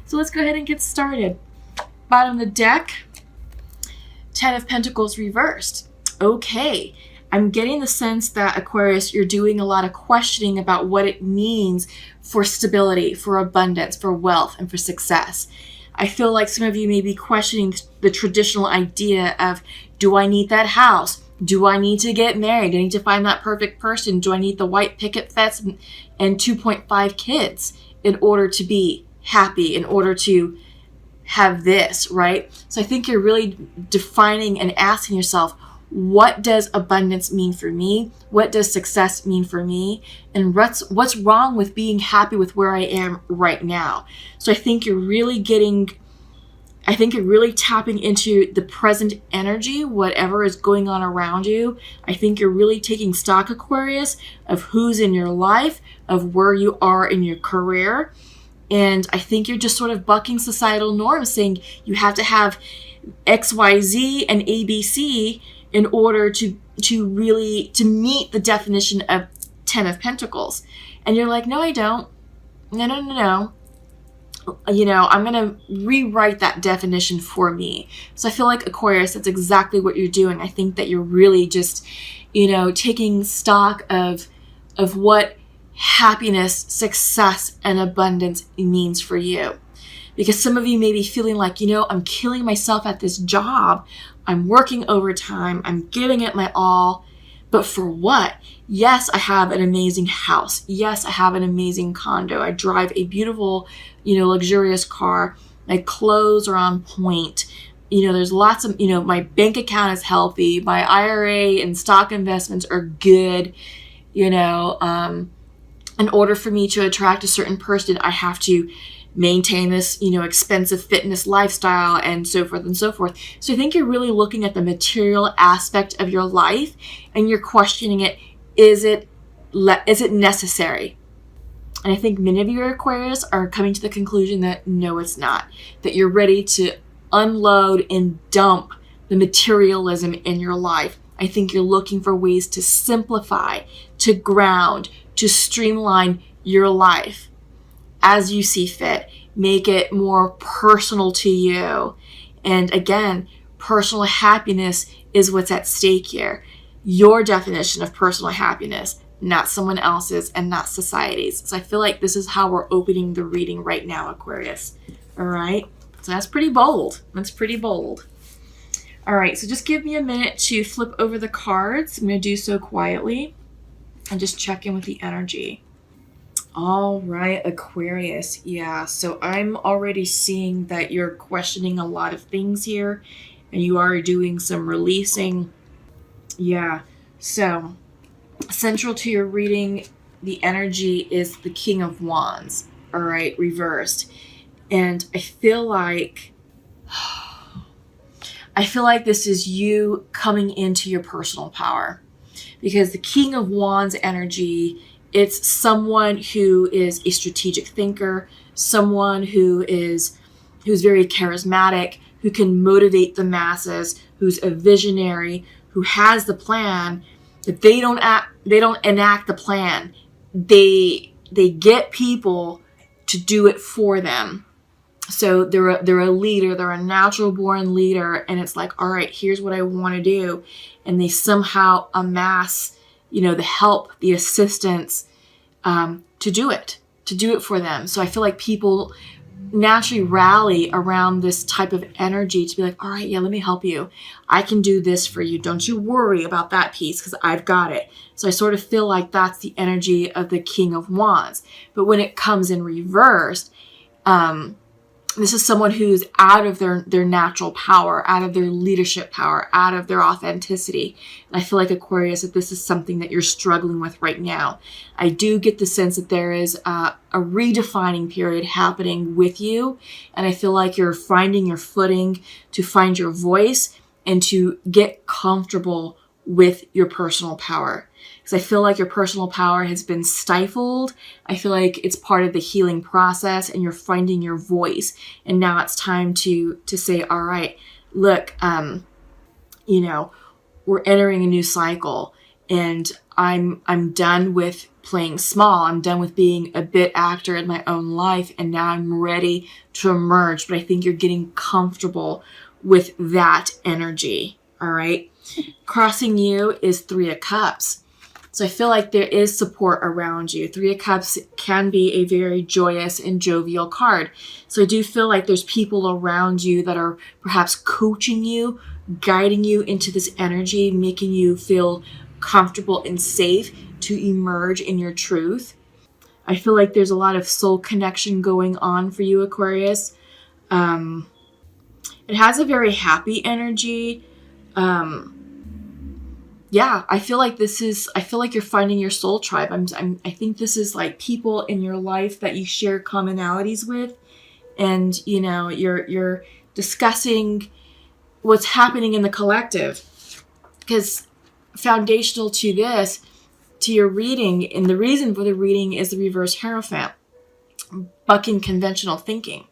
So let's go ahead and get started. Bottom of the deck, 10 of Pentacles reversed. Okay, I'm getting the sense that, Aquarius, you're doing a lot of questioning about what it means for stability, for abundance, for wealth, and for success. I feel like some of you may be questioning the traditional idea of, do I need that house? Do I need to get married? Do I need to find that perfect person? Do I need the white picket fence and 2.5 kids in order to be happy, in order to have this, right? So I think you're really defining and asking yourself, what does abundance mean for me? What does success mean for me? And what's wrong with being happy with where I am right now? So I think you're really tapping into the present energy, whatever is going on around you. I think you're really taking stock, Aquarius, of who's in your life, of where you are in your career. And I think you're just sort of bucking societal norms, saying you have to have X, Y, Z, and ABC in order to meet the definition of 10 of Pentacles. And you're like, no, I don't. No. I'm going to rewrite that definition for me. So I feel like, Aquarius, that's exactly what you're doing. I think that you're really just, taking stock of what happiness, success, and abundance means for you. Because some of you may be feeling like, I'm killing myself at this job. I'm working overtime. I'm giving it my all. But for what? Yes, I have an amazing house. Yes, I have an amazing condo. I drive a beautiful, luxurious car. My clothes are on point. There's lots of, my bank account is healthy. My IRA and stock investments are good. In order for me to attract a certain person, I have to maintain this, expensive fitness lifestyle and so forth and so forth. So I think you're really looking at the material aspect of your life and you're questioning it. Is it necessary? And I think many of you Aquarius are coming to the conclusion that no, it's not. That you're ready to unload and dump the materialism in your life. I think you're looking for ways to simplify, to ground, to streamline your life as you see fit. Make it more personal to you. And again, personal happiness is what's at stake here. Your definition of personal happiness, not someone else's and not society's. So I feel like this is how we're opening the reading right now, Aquarius. All right. So that's pretty bold. All right. So just give me a minute to flip over the cards. I'm going to do so quietly and just check in with the energy. All right, Aquarius. Yeah, so I'm already seeing that you're questioning a lot of things here and you are doing some releasing. Yeah, so central to your reading, the energy is the King of Wands. All right, reversed. And I feel like this is you coming into your personal power, because the King of Wands energy, it's someone who is a strategic thinker, someone who's very charismatic, who can motivate the masses, who's a visionary, who has the plan, but they don't enact the plan. They get people to do it for them. So they're a leader, they're a natural born leader, and it's like, all right, here's what I want to do. And they somehow amass, the help, the assistance, to do it for them. So I feel like people naturally rally around this type of energy to be like, all right, yeah, let me help you. I can do this for you. Don't you worry about that piece because I've got it. So I sort of feel like that's the energy of the King of Wands. But when it comes in reversed, this is someone who's out of their natural power, out of their leadership power, out of their authenticity. And I feel like, Aquarius, that this is something that you're struggling with right now. I do get the sense that there is a redefining period happening with you. And I feel like you're finding your footing to find your voice and to get comfortable with your personal power. Because I feel like your personal power has been stifled. I feel like it's part of the healing process and you're finding your voice. And now it's time to say, all right, look, we're entering a new cycle and I'm done with playing small. I'm done with being a bit actor in my own life, and now I'm ready to emerge. But I think you're getting comfortable with that energy. All right. Crossing you is 3 of Cups. So I feel like there is support around you. 3 of Cups can be a very joyous and jovial card. So I do feel like there's people around you that are perhaps coaching you, guiding you into this energy, making you feel comfortable and safe to emerge in your truth. I feel like there's a lot of soul connection going on for you, Aquarius. It has a very happy energy. Yeah, I feel like you're finding your soul tribe. I think this is like people in your life that you share commonalities with, and you're discussing what's happening in the collective. Because foundational to your reading, and the reason for the reading, is the reverse Hierophant, bucking conventional thinking.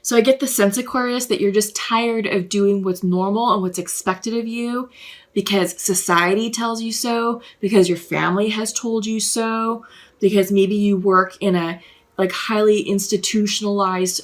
So I get the sense, Aquarius, that you're just tired of doing what's normal and what's expected of you because society tells you so, because your family has told you so, because maybe you work in a highly institutionalized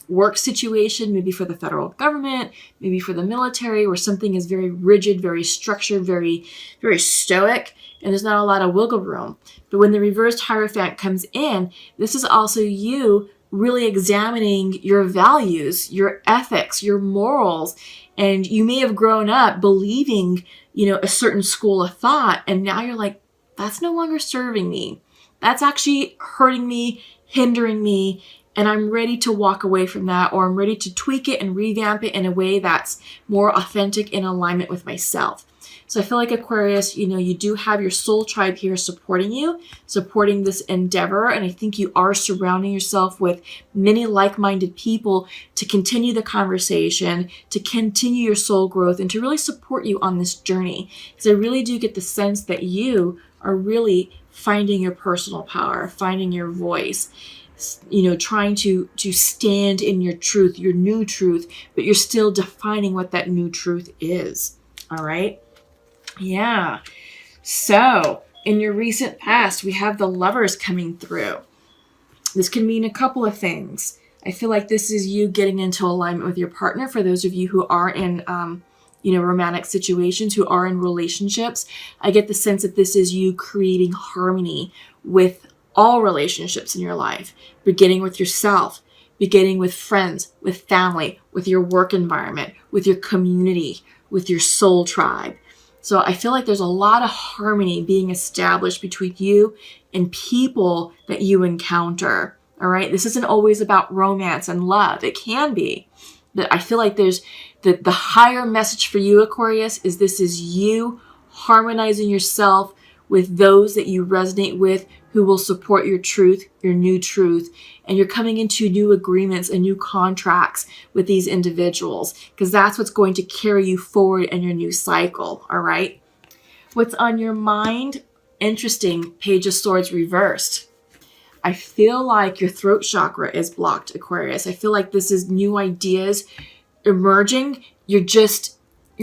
work situation, maybe for the federal government, maybe for the military, where something is very rigid, very structured, very, very stoic, and there's not a lot of wiggle room. But when the reversed Hierophant comes in, this is also you really examining your values, your ethics, your morals. And you may have grown up believing, a certain school of thought. And now you're like, that's no longer serving me. That's actually hurting me, hindering me. And I'm ready to walk away from that, or I'm ready to tweak it and revamp it in a way that's more authentic, in alignment with myself. So I feel like, Aquarius, you do have your soul tribe here supporting you, supporting this endeavor. And I think you are surrounding yourself with many like-minded people to continue the conversation, to continue your soul growth, and to really support you on this journey. Because I really do get the sense that you are really finding your personal power, finding your voice, trying to stand in your truth, your new truth, but you're still defining what that new truth is. All right. Yeah. So in your recent past, we have the Lovers coming through. This can mean a couple of things. I feel like this is you getting into alignment with your partner. For those of you who are in, romantic situations, who are in relationships, I get the sense that this is you creating harmony with all relationships in your life, beginning with yourself, beginning with friends, with family, with your work environment, with your community, with your soul tribe. So I feel like there's a lot of harmony being established between you and people that you encounter. All right. This isn't always about romance and love. It can be. But I feel like there's the higher message for you, Aquarius, is this is you harmonizing yourself with those that you resonate with, who will support your truth, your new truth, and you're coming into new agreements and new contracts with these individuals, because that's what's going to carry you forward in your new cycle. All right. What's on your mind? Interesting. Page of Swords reversed. I feel like your throat chakra is blocked, Aquarius. I feel like this is new ideas emerging. You're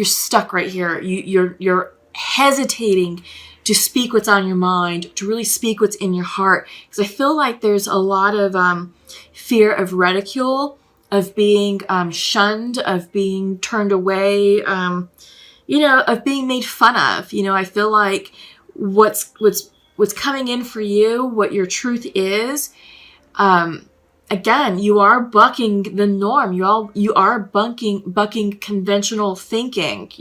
stuck right here. You're hesitating to speak what's on your mind, to really speak what's in your heart. Because I feel like there's a lot of fear of ridicule, of being shunned, of being turned away, of being made fun of. I feel like what's coming in for you, what your truth is, again, you are bucking the norm. You are bucking conventional thinking,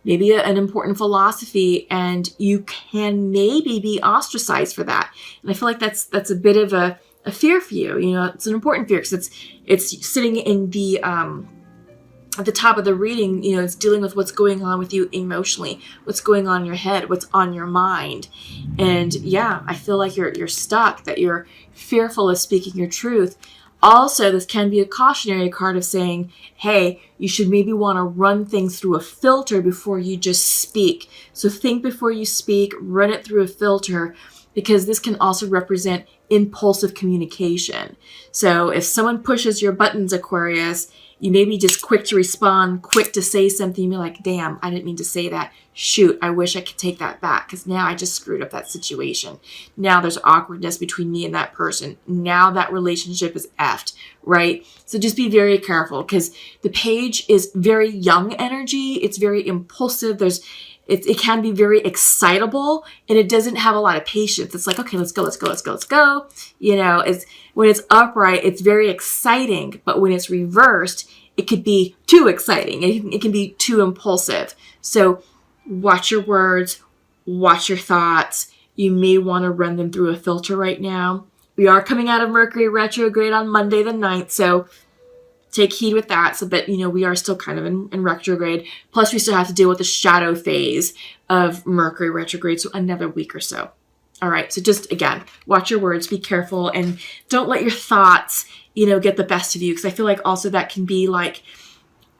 maybe an important philosophy, and you can maybe be ostracized for that. And I feel like that's a bit of a fear for you. It's an important fear because it's sitting in the at the top of the reading. It's dealing with what's going on with you emotionally, what's going on in your head, what's on your mind. And yeah, I feel like you're stuck, that you're fearful of speaking your truth. Also, this can be a cautionary card of saying, hey, you should maybe want to run things through a filter before you just speak. So think before you speak, run it through a filter, because this can also represent impulsive communication. So if someone pushes your buttons, Aquarius, You may be just quick to respond, quick to say something. You're like, damn, I didn't mean to say that. Shoot, I wish I could take that back because now I just screwed up that situation. Now there's awkwardness between me and that person. Now that relationship is effed, right? So just be very careful because the page is very young energy. It's very impulsive. It can be very excitable, and it doesn't have a lot of patience. It's like, okay, let's go. You know, when it's upright, it's very exciting, but when it's reversed, it could be too exciting. It can be too impulsive. So watch your words, watch your thoughts. You may want to run them through a filter right now. We are coming out of Mercury retrograde on Monday the 9th, so take heed with that. So, but, you know, we are still kind of in retrograde. Plus, we still have to deal with the shadow phase of Mercury retrograde, so another week or so. All right. So just, again, watch your words, be careful, and don't let your thoughts, you know, get the best of you. Because I feel like also that can be like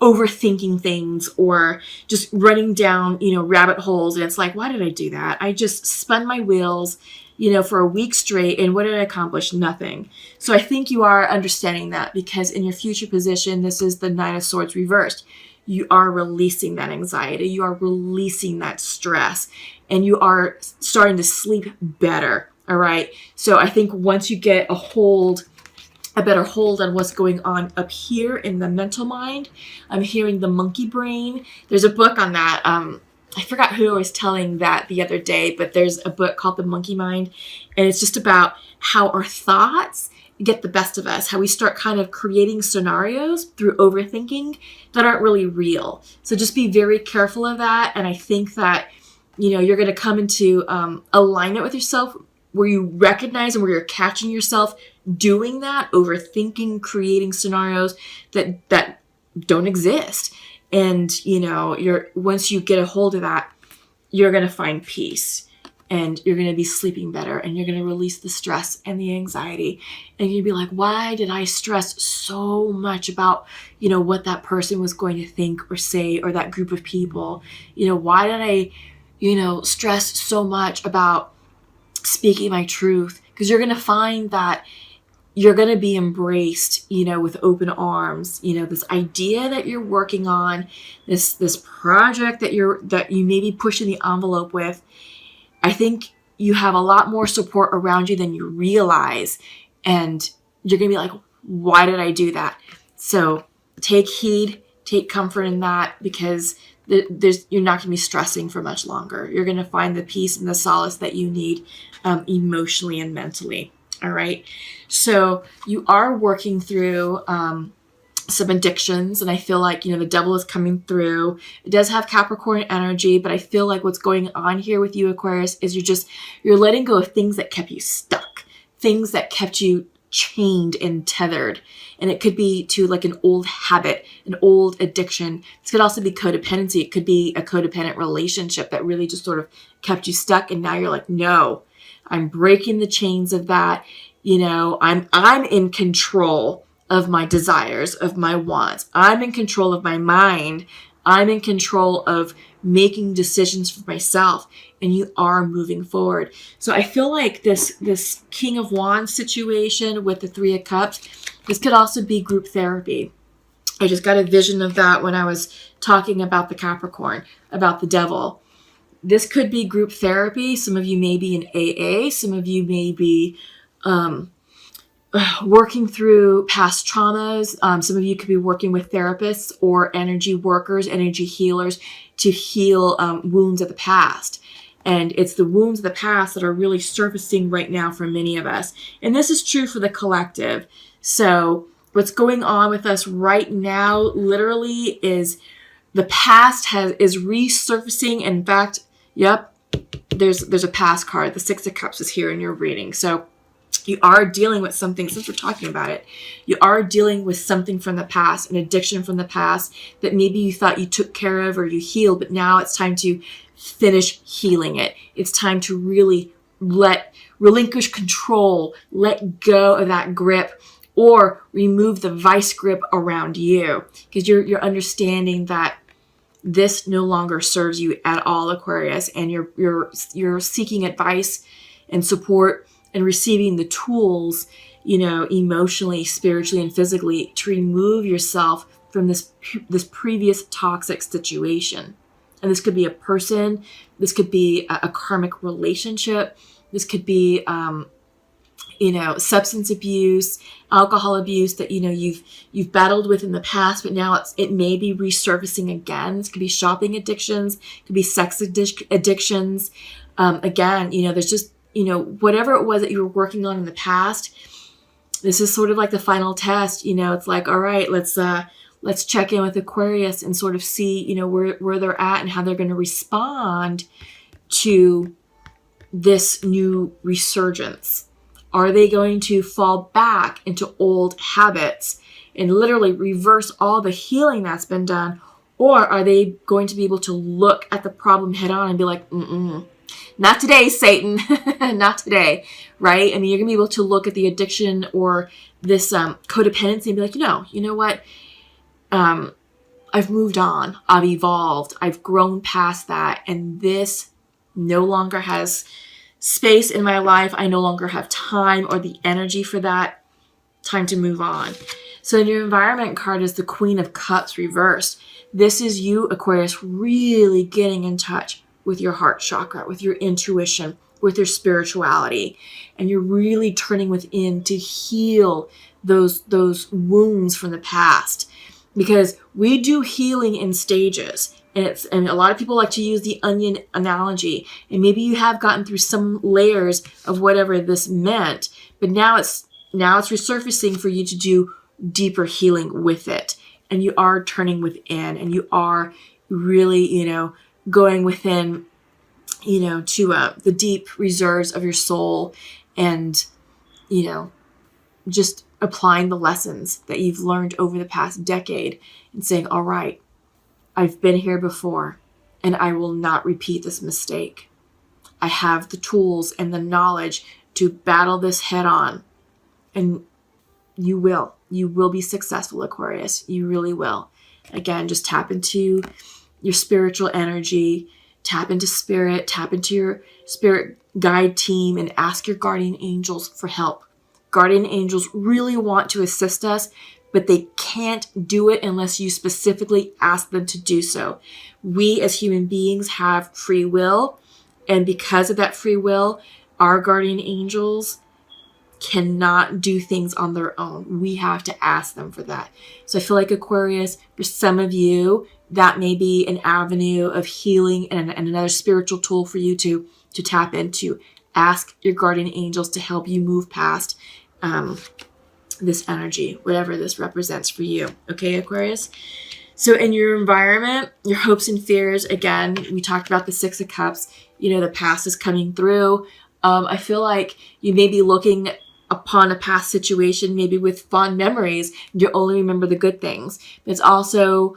overthinking things or just running down, you know, rabbit holes. And it's like, why did I do that? I just spun my wheels, you know, for a week straight. And what did I accomplish? Nothing. So I think you are understanding that because in your future position, this is the Nine of Swords reversed. You are releasing that anxiety. You are releasing that stress, and you are starting to sleep better. All right. So I think once you get a better hold on what's going on up here in the mental mind, I'm hearing the monkey brain. There's a book on that. I forgot who I was telling that the other day, but there's a book called The Monkey Mind, and it's just about how our thoughts get the best of us, how we start kind of creating scenarios through overthinking that aren't really real. So just be very careful of that. And I think that, you know, you're going to come into alignment with yourself where you recognize and where you're catching yourself doing that, overthinking, creating scenarios that don't exist. And, you know, once you get a hold of that, you're going to find peace, and you're going to be sleeping better, and you're going to release the stress and the anxiety. And you'll be like, why did I stress so much about, you know, what that person was going to think or say, or that group of people? You know, why did I, you know, stress so much about speaking my truth? Because you're going to find that you're going to be embraced, you know, with open arms. You know, this idea that you're working on, this project that you may be pushing the envelope with, I think you have a lot more support around you than you realize. And you're going to be like, why did I do that? So take heed, take comfort in that, because you're not going to be stressing for much longer. You're going to find the peace and the solace that you need emotionally and mentally. All right. So you are working through some addictions, and I feel like, you know, the devil is coming through. It does have Capricorn energy, but I feel like what's going on here with you, Aquarius, is you're letting go of things that kept you stuck, things that kept you chained and tethered. And it could be to like an old habit, an old addiction. This could also be codependency. It could be a codependent relationship that really just sort of kept you stuck. And now you're like, no, I'm breaking the chains of that. You know, I'm in control of my desires, of my wants. I'm in control of my mind. I'm in control of making decisions for myself. And you are moving forward. So I feel like this King of Wands situation with the Three of Cups, this could also be group therapy. I just got a vision of that when I was talking about the Capricorn, about the devil. This could be group therapy. Some of you may be in AA. Some of you may be working through past traumas. Some of you could be working with therapists or energy workers, energy healers to heal wounds of the past. And it's the wounds of the past that are really surfacing right now for many of us. And this is true for the collective. So what's going on with us right now literally is the past is resurfacing. In fact, yep, there's a past card. The Six of Cups is here in your reading. So you are dealing with something, since we're talking about it, you are dealing with something from the past, an addiction from the past that maybe you thought you took care of or you healed, but now it's time to finish healing it. It's time to really relinquish control, let go of that grip, or remove the vice grip around you, because you're understanding that this no longer serves you at all, Aquarius, and you're seeking advice and support and receiving the tools, you know, emotionally, spiritually, and physically to remove yourself from this previous toxic situation. And this could be a person, this could be a karmic relationship, this could be substance abuse, alcohol abuse that you've battled with in the past, but now it may be resurfacing again. This could be shopping addictions, it could be sex addictions. Again, there's just whatever it was that you were working on in the past. This is sort of like the final test. It's like, all right, let's check in with Aquarius and sort of see where they're at and how they're going to respond to this new resurgence. Are they going to fall back into old habits and literally reverse all the healing that's been done? Or are they going to be able to look at the problem head on and be like, not today, Satan, not today, right? I mean, you're going to be able to look at the addiction or this codependency and be like, you know what? I've moved on. I've evolved. I've grown past that. And this no longer has space in my life. I no longer have time or the energy for that. Time to move on. So your environment card is the Queen of Cups reversed. This is you, Aquarius, really getting in touch with your heart chakra, with your intuition, with your spirituality. And you're really turning within to heal those wounds from the past. Because we do healing in stages. And a lot of people like to use the onion analogy. And maybe you have gotten through some layers of whatever this meant, but now it's resurfacing for you to do deeper healing with it. And you are turning within, and you are really, going within, to the deep reserves of your soul, and, just applying the lessons that you've learned over the past decade and saying, all right, I've been here before and I will not repeat this mistake. I have the tools and the knowledge to battle this head on. And you will be successful, Aquarius. You really will. Again, just tap into your spiritual energy, tap into spirit, tap into your spirit guide team, and ask your guardian angels for help. Guardian angels really want to assist us, but they can't do it unless you specifically ask them to do so. We as human beings have free will, and because of that free will, our guardian angels cannot do things on their own. We have to ask them for that. So I feel like, Aquarius, for some of you, that may be an avenue of healing and another spiritual tool for you to tap into. Ask your guardian angels to help you move past this energy, whatever this represents for you. Okay, Aquarius? So in your environment, your hopes and fears, again, we talked about the Six of Cups. The past is coming through. I feel like you may be looking upon a past situation, maybe with fond memories. You only remember the good things. It's also,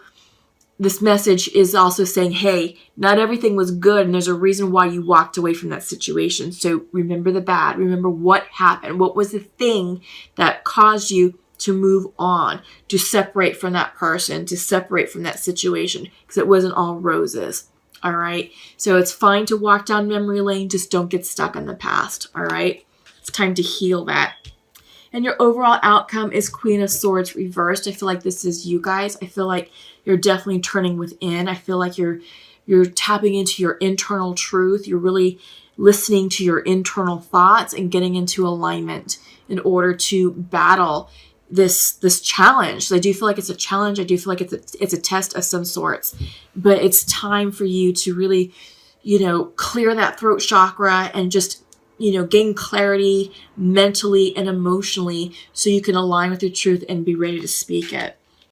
this message is also saying, hey, not everything was good, and there's a reason why you walked away from that situation. So remember the bad. Remember what happened. What was the thing that caused you to move on, to separate from that person, to separate from that situation, because it wasn't all roses. All right. So it's fine to walk down memory lane. Just don't get stuck in the past. All right. It's time to heal that. And your overall outcome is Queen of Swords reversed. I feel like this is you guys. I feel like you're definitely turning within. I feel like you're tapping into your internal truth. You're really listening to your internal thoughts and getting into alignment in order to battle this challenge. So I do feel like it's a challenge. I do feel like it's a test of some sorts, but it's time for you to really, clear that throat chakra and just, gain clarity mentally and emotionally so you can align with your truth and be ready to speak it.